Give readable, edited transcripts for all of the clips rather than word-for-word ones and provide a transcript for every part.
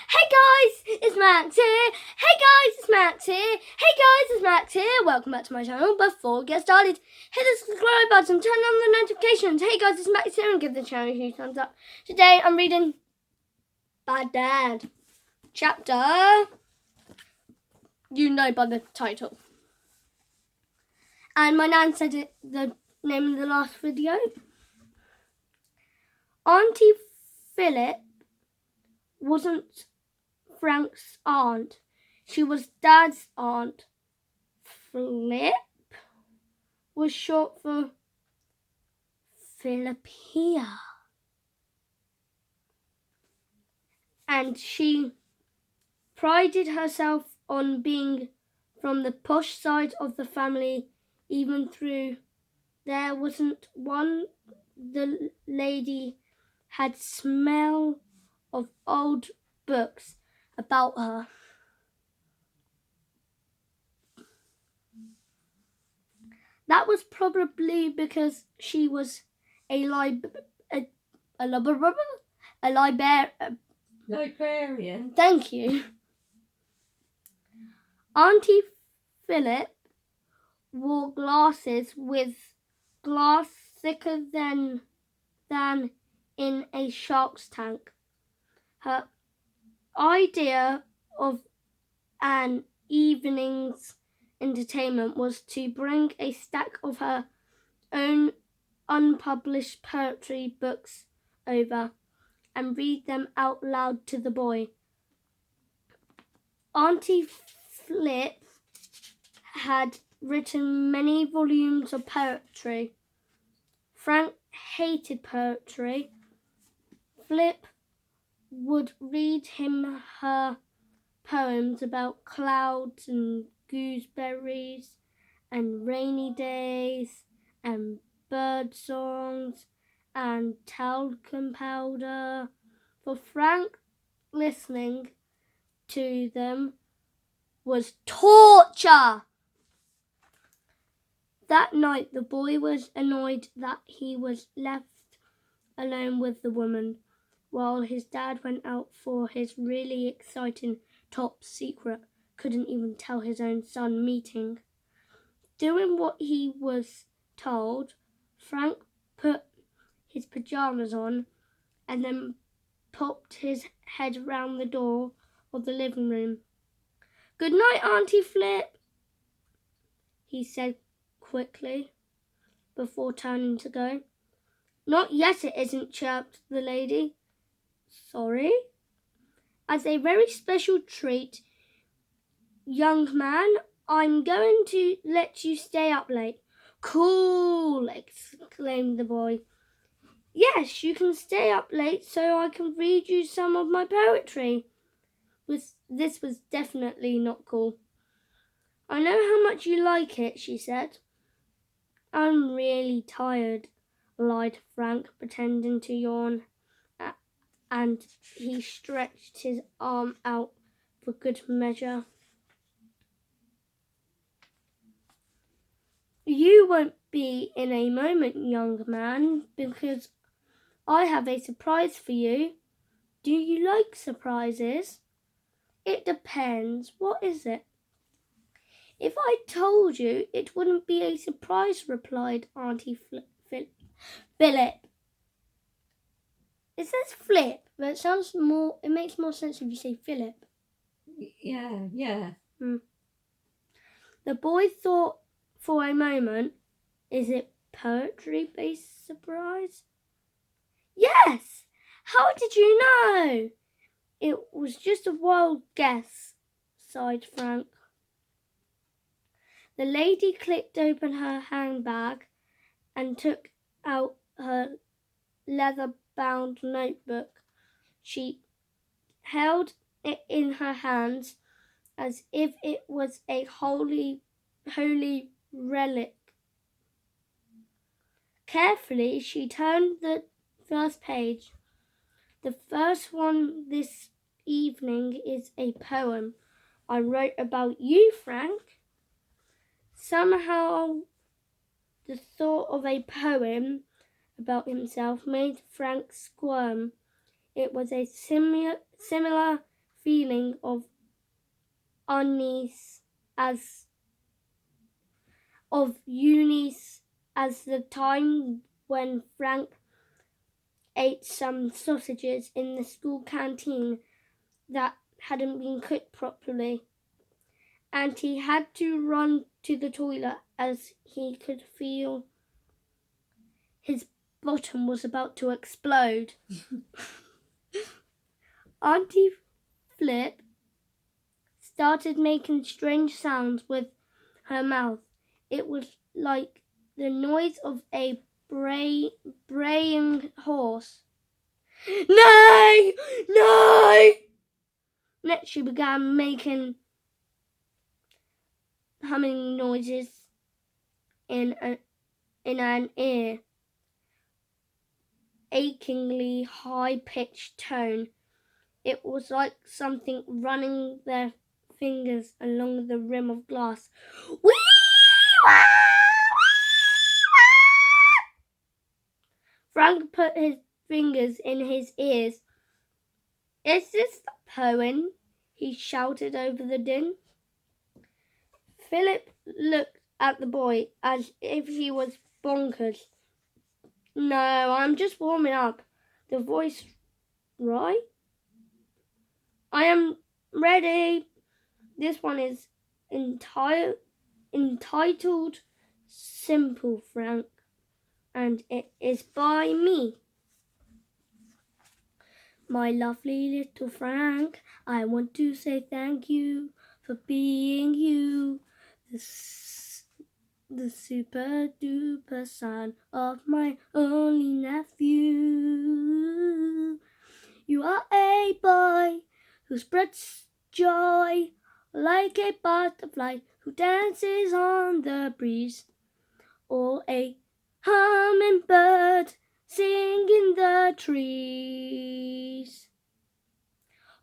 Hey guys, it's Max here. Hey guys, it's Max here. Hey guys, it's Max here. Welcome back to my channel. Before we get started, hit the subscribe button, turn on the notifications. Hey guys, it's Max here, and give the channel a huge thumbs up. Today I'm reading Bad Dad, chapter, you know by the title. And my nan said it, the name of the last video. Auntie Philip wasn't Frank's aunt. She was Dad's aunt. Flip was short for Philipia. And she prided herself on being from the posh side of the family, even though there wasn't one. The lady had smell of old books about her. That was probably because she was a librarian. Thank you. Auntie Philip wore glasses with glass thicker than in a shark's tank. Her idea of an evening's entertainment was to bring a stack of her own unpublished poetry books over and read them out loud to the boy. Auntie Flip had written many volumes of poetry. Frank hated poetry. Flip would read him her poems about clouds and gooseberries and rainy days and bird songs and talcum powder. For Frank, listening to them was torture. That night the boy was annoyed that he was left alone with the woman while his dad went out for his really exciting top secret, couldn't even tell his own son meeting. Doing what he was told, Frank put his pajamas on and then popped his head round the door of the living room. "Good night, Auntie Flip," he said quickly before turning to go. "Not yet it isn't," chirped the lady. "Sorry?" "As a very special treat, young man, I'm going to let you stay up late." "Cool!" exclaimed the boy. "Yes, you can stay up late so I can read you some of my poetry." This was definitely not cool. "I know how much you like it," she said. "I'm really tired," lied Frank, pretending to yawn, and he stretched his arm out for good measure. "You won't be in a moment, young man, because I have a surprise for you." "Do you like surprises?" "It depends. What is it?" "If I told you, it wouldn't be a surprise," replied Auntie Philip. It says Flip, but it makes more sense if you say Philip. Yeah. The boy thought for a moment. "Is it poetry-based surprise?" "Yes! How did you know?" "It was just a wild guess," sighed Frank. The lady clicked open her handbag and took out her leather-bound notebook. She held it in her hands as if it was a holy relic. Carefully, she turned the first page. "The first one this evening is a poem I wrote about you, Frank." Somehow, the thought of a poem about himself made Frank squirm. It was a similar feeling of unease as the time when Frank ate some sausages in the school canteen that hadn't been cooked properly, and he had to run to the toilet as he could feel his bottom was about to explode. Auntie Flip started making strange sounds with her mouth. It was like the noise of a braying horse. No! No! Next she began making humming noises in an ear, achingly high-pitched tone. It was like something running their fingers along the rim of glass. Wee! Frank put his fingers in his ears. Is this the poem? He shouted over the din. Philip looked at the boy as if he was bonkers. No, I'm just warming up. The voice, right? I am ready. This one is entitled Simple, Frank, and it is by me. My lovely little Frank, I want to say thank you for being you, the super duper son of my only nephew. You are a boy who spreads joy like a butterfly who dances on the breeze, or a hummingbird sing in the trees,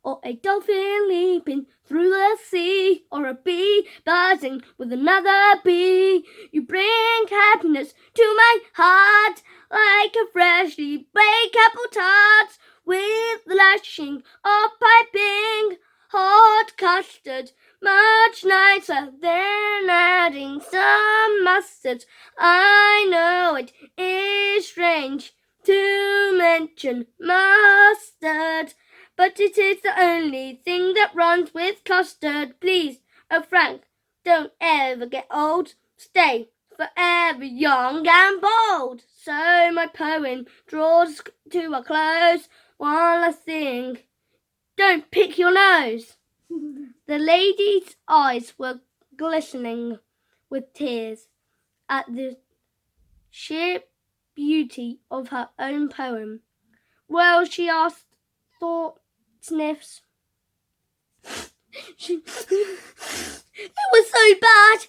or a dolphin leaping through the sea, or a bee buzzing with another bee. You bring happiness to my heart like a freshly baked apple tart with the lashing of piping hot custard, much nicer than adding some mustard. I know it is strange to mention mustard, but it is the only thing that runs with custard. Please, oh Frank, don't ever get old. Stay forever young and bold. So my poem draws to a close. One last thing, don't pick your nose. The lady's eyes were glistening with tears at the sheer beauty of her own poem. Well, she asked, thought, sniffs. It was so bad.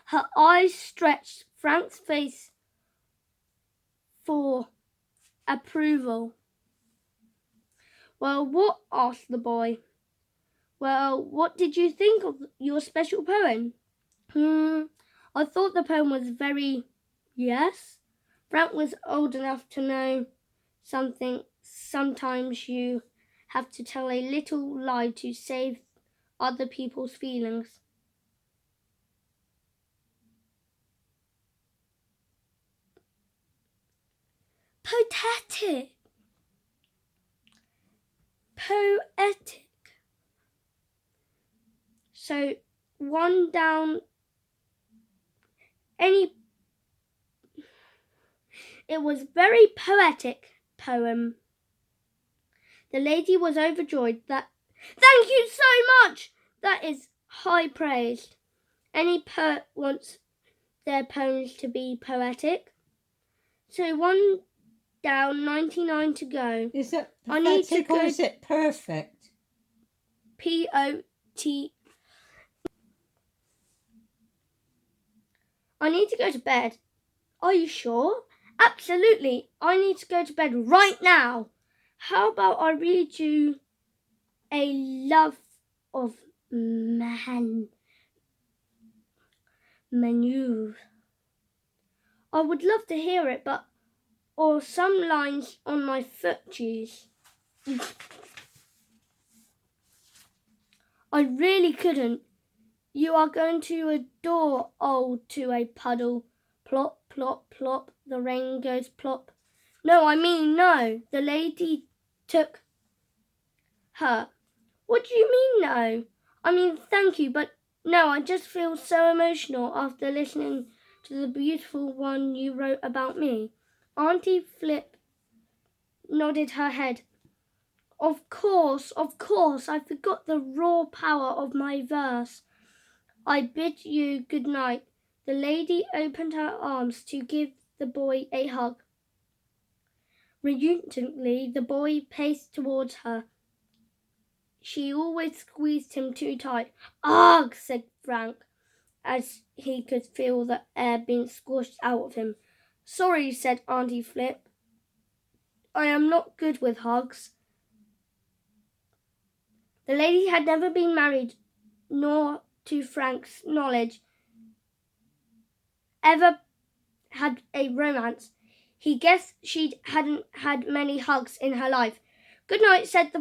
Her eyes stretched Frank's face for approval. Well, what? Asked the boy. Well, what did you think of your special poem? I thought the poem was very... Yes? Frank was old enough to know something. Sometimes you have to tell a little lie to save other people's feelings. Poetic. So one down any... It was very poetic poem. The lady was overjoyed that... Thank you so much! That is high praise. Any poet wants their poems to be poetic. So one down, 99 to go. Is it I need to pathetic or go... is it perfect? P-O-T... I need to go to bed. Are you sure? Absolutely. I need to go to bed right now. How about I read you a love of manure? I would love to hear it, or some lines on my foot, cheese. I really couldn't. You are going to adore old to a puddle. Plop, plop, plop, the rain goes plop. No, I mean no. The lady took her. What do you mean no? I mean thank you, but no, I just feel so emotional after listening to the beautiful one you wrote about me. Auntie Flip nodded her head. Of course, I forgot the raw power of my verse. I bid you good night. The lady opened her arms to give the boy a hug. Reluctantly, the boy paced towards her. She always squeezed him too tight. Ugh, said Frank, as he could feel the air being squashed out of him. Sorry, said Auntie Flip. I am not good with hugs. The lady had never been married, nor, to Frank's knowledge, ever had a romance. He guessed she hadn't had many hugs in her life. Good night, said the